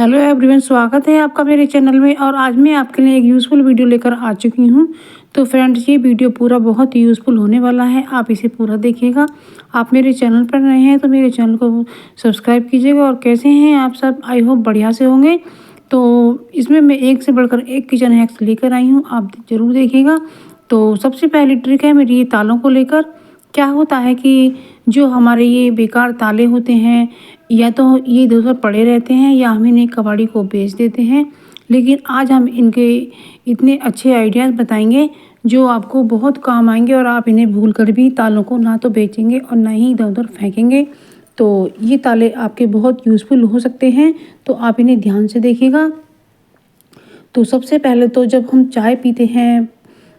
Hello everyone, स्वागत है आपका मेरे चैनल में। और आज मैं आपके लिए एक यूज़फुल वीडियो लेकर आ चुकी हूँ। तो फ्रेंड्स, ये वीडियो पूरा बहुत ही यूज़फुल होने वाला है, आप इसे पूरा देखिएगा। आप मेरे चैनल पर नए हैं तो मेरे चैनल को सब्सक्राइब कीजिएगा। और कैसे हैं आप सब? आई होप बढ़िया से होंगे। तो इसमें मैं एक से बढ़कर एक किचन हैक्स लेकर आई हूँ, आप ज़रूर देखिएगा। तो सबसे पहली ट्रिक है मेरी ये तालों को लेकर। क्या होता है कि जो हमारे ये बेकार ताले होते हैं, या तो ये इधर उधर पड़े रहते हैं या हम इन्हें कबाड़ी को बेच देते हैं। लेकिन आज हम इनके इतने अच्छे आइडियाज़ बताएंगे जो आपको बहुत काम आएंगे, और आप इन्हें भूल कर भी तालों को ना तो बेचेंगे और ना ही इधर उधर फेंकेंगे। तो ये ताले आपके बहुत यूज़फुल हो सकते हैं, तो आप इन्हें ध्यान से देखिएगा। तो सबसे पहले तो जब हम चाय पीते हैं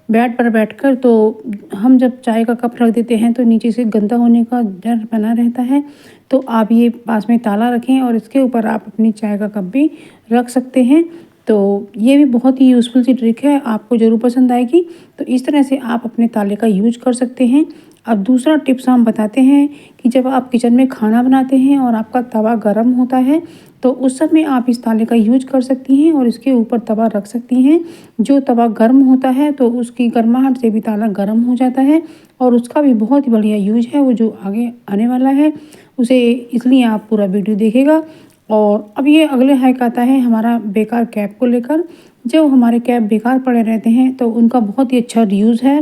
बेड पर बैठकर, तो हम जब चाय का कप रख देते हैं तो नीचे से गंदा होने का डर बना रहता है। तो आप ये पास में ताला रखें और इसके ऊपर आप अपनी चाय का कप भी रख सकते हैं। तो ये भी बहुत ही यूज़फुल सी ट्रिक है, आपको ज़रूर पसंद आएगी। तो इस तरह से आप अपने ताले का यूज कर सकते हैं। अब दूसरा टिप्स हम बताते हैं कि जब आप किचन में खाना बनाते हैं और आपका तवा गर्म होता है, तो उस समय आप इस ताले का यूज कर सकती हैं और इसके ऊपर तवा रख सकती हैं। जो तवा गर्म होता है तो उसकी गर्माहट से भी ताला गर्म हो जाता है, और उसका भी बहुत ही बढ़िया यूज है वो जो आगे आने वाला है उसे, इसलिए आप पूरा वीडियो देखिएगा। और अब ये अगले हैक आता है हमारा बेकार कैप को लेकर। जो हमारे कैप बेकार पड़े रहते हैं तो उनका बहुत ही अच्छा यूज़ है।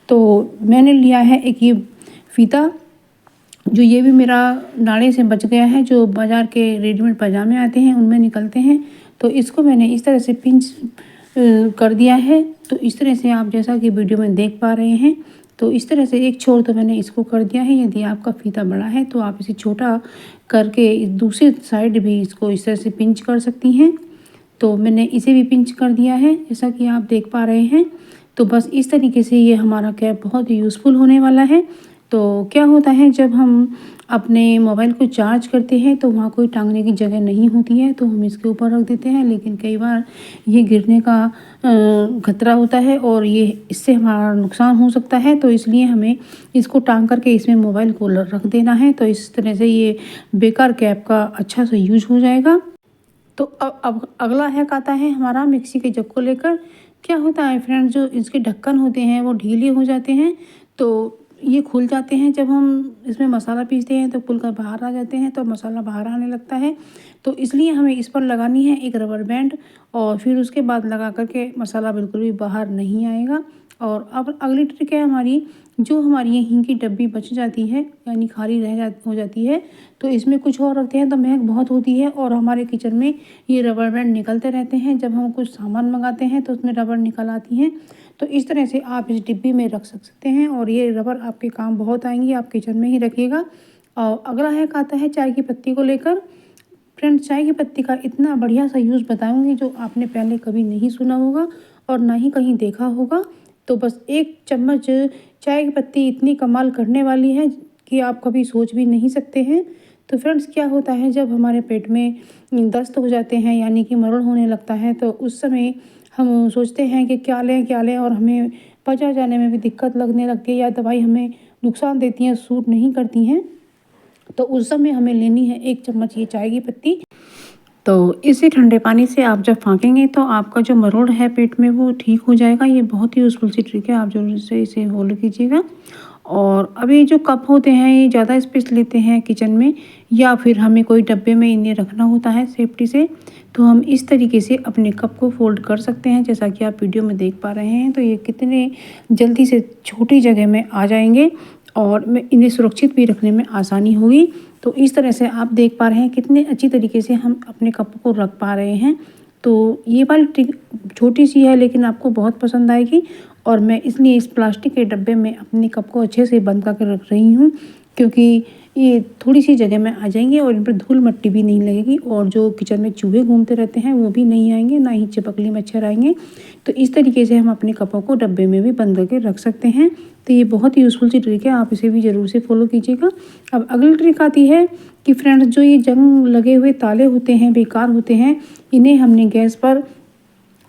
तो मैंने लिया है एक ये फीता, जो ये भी मेरा नाड़े से बच गया है, जो बाज़ार के रेडीमेड पजामे आते हैं उनमें निकलते हैं। तो इसको मैंने इस तरह से पिंच कर दिया है। तो इस तरह से आप जैसा कि वीडियो में देख पा रहे हैं, तो इस तरह से एक छोर तो मैंने इसको कर दिया है। यदि आपका फीता बड़ा है तो आप इसे छोटा करके इस दूसरी साइड भी इसको इस तरह से पिंच कर सकती हैं। तो मैंने इसे भी पिंच कर दिया है जैसा कि आप देख पा रहे हैं। तो बस इस तरीके से ये हमारा कैप बहुत ही यूज़फुल होने वाला है। तो क्या होता है, जब हम अपने मोबाइल को चार्ज करते हैं तो वहाँ कोई टांगने की जगह नहीं होती है, तो हम इसके ऊपर रख देते हैं। लेकिन कई बार ये गिरने का खतरा होता है और ये इससे हमारा नुकसान हो सकता है। तो इसलिए हमें इसको टांग करके इसमें मोबाइल को रख देना है। तो इस तरह से ये बेकार कैप का अच्छा सा यूज हो जाएगा। तो अब अगला हैक आता है हमारा मिक्सी के जग को लेकर। क्या होता है फ्रेंड्स, जो इसके ढक्कन होते हैं वो ढीले हो जाते हैं, तो ये खुल जाते हैं। जब हम इसमें मसाला पीसते हैं तो खुलकर बाहर आ जाते हैं, तो मसाला बाहर आने लगता है। तो इसलिए हमें इस पर लगानी है एक रबर बैंड, और फिर उसके बाद लगा करके मसाला बिल्कुल भी बाहर नहीं आएगा। और अब अगली ट्रिक है हमारी, जो हमारी ये हींग की डब्बी बच जाती है यानी खाली हो जाती है, तो इसमें कुछ और रखते हैं तो महक बहुत होती है, और हमारे किचन में ये रबर बैंड निकलते रहते हैं। जब हम कुछ सामान मंगाते हैं तो उसमें रबर निकल आती हैं। तो इस तरह से आप इस डिब्बी में रख सकते हैं, और ये रबर आपके काम बहुत आएंगी। आप किचन में ही रखिएगा। और अगला हैक आता है चाय की पत्ती को लेकर। फ्रेंड्स, चाय की पत्ती का इतना बढ़िया सा यूज़ बताऊंगी जो आपने पहले कभी नहीं सुना होगा और ना ही कहीं देखा होगा। तो बस एक चम्मच चाय की पत्ती इतनी कमाल करने वाली है कि आप कभी सोच भी नहीं सकते हैं। तो फ्रेंड्स, क्या होता है, जब हमारे पेट में दस्त हो जाते हैं यानी कि मरण होने लगता है, तो उस समय हम सोचते हैं कि क्या लें, और हमें पचा जाने में भी दिक्कत लगने लगती है, या दवाई हमें नुकसान देती हैं, सूट नहीं करती हैं। तो उस समय हमें लेनी है एक चम्मच ये चाय की पत्ती। तो इसी ठंडे पानी से आप जब फाँकेंगे तो आपका जो मरोड़ है पेट में वो ठीक हो जाएगा। ये बहुत ही यूज़फुल सी ट्रिक है, आप ज़रूर से इसे फॉलो कीजिएगा। और अभी जो कप होते हैं ये ज़्यादा स्पेस लेते हैं किचन में, या फिर हमें कोई डब्बे में इन्हें रखना होता है सेफ्टी से, तो हम इस तरीके से अपने कप को फोल्ड कर सकते हैं जैसा कि आप वीडियो में देख पा रहे हैं। तो ये कितने जल्दी से छोटी जगह में आ जाएंगे, और इन्हें सुरक्षित भी रखने में आसानी होगी। तो इस तरह से आप देख पा रहे हैं कितने अच्छी तरीके से हम अपने कप को रख पा रहे हैं। तो ये वाली ट्रिक छोटी सी है लेकिन आपको बहुत पसंद आएगी, और मैं इसलिए इस प्लास्टिक के डब्बे में अपने कप को अच्छे से बंद करके रख रही हूँ, क्योंकि ये थोड़ी सी जगह में आ जाएंगे और इन पर धूल मट्टी भी नहीं लगेगी, और जो किचन में चूहे घूमते रहते हैं वो भी नहीं आएंगे, ना ही चिपकली मच्छर आएंगे। तो इस तरीके से हम अपने कपों को डब्बे में भी बंद करके रख सकते हैं। तो ये बहुत ही यूज़फुल सी ट्रिक है, आप इसे भी ज़रूर से फॉलो कीजिएगा। अब अगली ट्रिक आती है कि फ्रेंड्स, जो ये जंग लगे हुए ताले होते हैं, बेकार होते हैं, इन्हें हमने गैस पर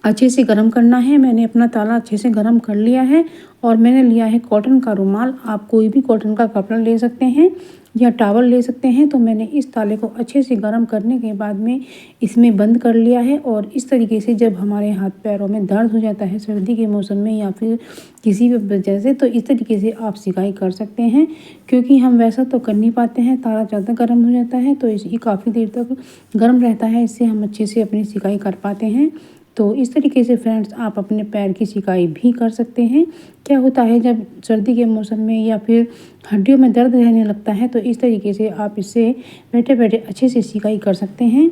अच्छे से गर्म करना है। मैंने अपना ताला अच्छे से गर्म कर लिया है और मैंने लिया है कॉटन का रुमाल। आप कोई भी कॉटन का कपड़ा ले सकते हैं या टॉवल ले सकते हैं। तो मैंने इस ताले को अच्छे से गर्म करने के बाद में इसमें बंद कर लिया है। और इस तरीके से जब हमारे हाथ पैरों में दर्द हो जाता है सर्दी के मौसम में या फिर किसी भी वजह से, तो इस तरीके से आप सिकाई कर सकते हैं। क्योंकि हम वैसा तो कर नहीं पाते हैं, ताला ज़्यादा गर्म हो जाता है तो ये काफ़ी देर तक गर्म रहता है, इससे हम अच्छे से अपनी सिकाई कर पाते हैं। तो इस तरीके से फ्रेंड्स आप अपने पैर की सिकाई भी कर सकते हैं। क्या होता है जब सर्दी के मौसम में या फिर हड्डियों में दर्द रहने लगता है, तो इस तरीके से आप इससे बैठे बैठे अच्छे से सिकाई कर सकते हैं।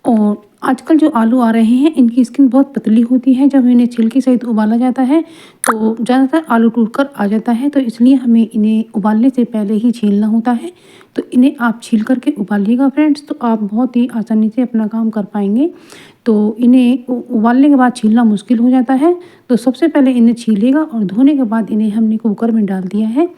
और आजकल जो आलू आ रहे हैं इनकी स्किन बहुत पतली होती है। जब इन्हें छिलके सहित उबाला जाता है तो ज़्यादातर आलू टूटकर आ जाता है, तो इसलिए हमें इन्हें उबालने से पहले ही छीलना होता है। तो इन्हें आप छील करके उबालिएगा फ्रेंड्स, तो आप बहुत ही आसानी से अपना काम कर पाएंगे। तो इन्हें उबालने के बाद छीलना मुश्किल हो जाता है, तो सबसे पहले इन्हें छीलिएगा और धोने के बाद इन्हें हमने कुकर में डाल दिया है।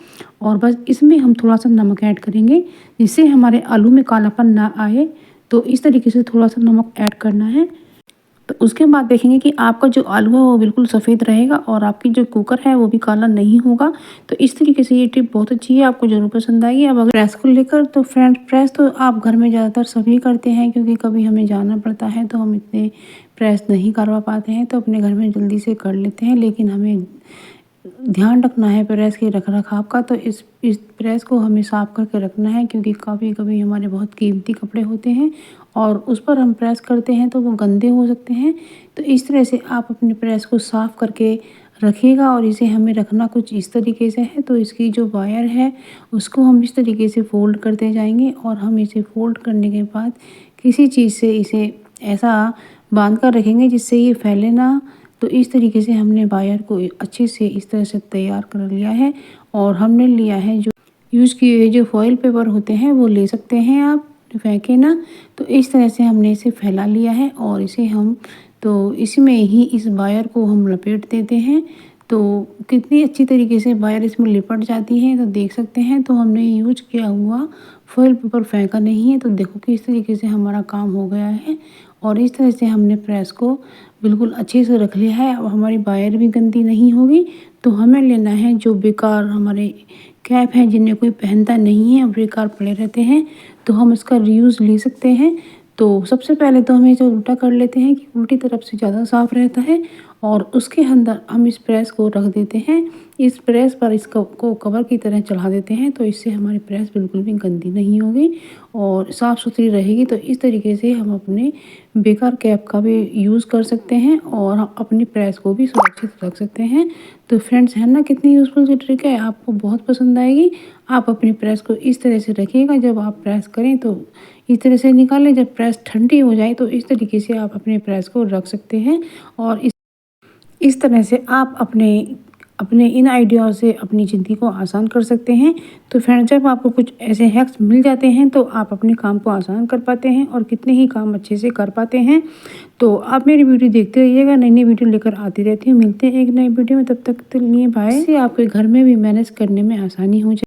और बस इसमें हम थोड़ा सा नमक ऐड करेंगे जिससे हमारे आलू में कालापन ना आए। तो इस तरीके से थोड़ा सा नमक ऐड करना है। तो उसके बाद देखेंगे कि आपका जो आलू है वो बिल्कुल सफ़ेद रहेगा और आपकी जो कुकर है वो भी काला नहीं होगा। तो इस तरीके से ये टिप बहुत अच्छी है, आपको ज़रूर पसंद आएगी। अब अगर प्रेस को लेकर, तो फ्रेंड्स प्रेस तो आप घर में ज़्यादातर सभी करते हैं, क्योंकि कभी हमें जाना पड़ता है तो हम इतने प्रेस नहीं करवा पाते हैं, तो अपने घर में जल्दी से कर लेते हैं। लेकिन हमें ध्यान रखना है प्रेस के रख रखाव का। तो इस प्रेस को हमें साफ़ करके रखना है, क्योंकि कभी कभी हमारे बहुत कीमती कपड़े होते हैं और उस पर हम प्रेस करते हैं तो वो गंदे हो सकते हैं। तो इस तरह से आप अपने प्रेस को साफ़ करके रखिएगा। और इसे हमें रखना कुछ इस तरीके से है। तो इसकी जो वायर है उसको हम इस तरीके से फोल्ड करते जाएंगे और हम इसे फोल्ड करने के बाद किसी चीज़ से इसे ऐसा बांध कर रखेंगे जिससे ये फैले ना। तो इस तरीके से हमने वायर को अच्छे से इस तरह से तैयार कर लिया है। और हमने लिया है जो यूज़ किए हुए जो फॉइल पेपर होते हैं वो ले सकते हैं आप, फेंके ना। तो इस तरह से हमने इसे फैला लिया है और इसे हम तो इसमें ही इस वायर को हम लपेट देते हैं। तो कितनी अच्छी तरीके से वायर इसमें लिपट जाती है, तो देख सकते हैं। तो हमने यूज किया हुआ फॉइल पेपर फेंका नहीं है। तो देखो कि इस तरीके से हमारा काम हो गया है। और इस तरह से हमने प्रेस को बिल्कुल अच्छे से रख लिया है। अब हमारी वायर भी गंदी नहीं होगी। तो हमें लेना है जो बेकार हमारे कैप हैं जिन्हें कोई पहनता नहीं है और बेकार पड़े रहते हैं, तो हम इसका रीयूज़ ले सकते हैं। तो सबसे पहले तो हमें इसे उल्टा कर लेते हैं कि उल्टी तरफ से ज़्यादा साफ़ रहता है। और उसके अंदर हम इस प्रेस को रख देते हैं। इस प्रेस पर इसको कवर की तरह चढ़ा देते हैं, तो इससे हमारी प्रेस बिल्कुल भी गंदी नहीं होगी और साफ़ सुथरी रहेगी। तो इस तरीके से हम अपने बेकार कैप का भी यूज़ कर सकते हैं और अपनी प्रेस को भी सुरक्षित रख सकते हैं। तो फ्रेंड्स है ना कितनी यूज़फुल सी ट्रिक है, आपको बहुत पसंद आएगी। आप अपनी प्रेस को इस तरह से रखिएगा, जब आप प्रेस करें तो इस तरह से निकालें। जब प्रेस ठंडी हो जाए तो इस तरीके से आप अपने प्रेस को रख सकते हैं। और इस तरह से आप अपने इन आइडियाज़ से अपनी ज़िंदगी को आसान कर सकते हैं। तो फ्रेंड्स जब आपको कुछ ऐसे हैक्स मिल जाते हैं तो आप अपने काम को आसान कर पाते हैं और कितने ही काम अच्छे से कर पाते हैं। तो आप मेरी वीडियो देखते रहिएगा, नई नई वीडियो लेकर आती रहती हूँ। मिलते हैं एक नई वीडियो में, तब तक के लिए बाय। इससे आपके घर में भी मैनेज करने में आसानी हो जाए।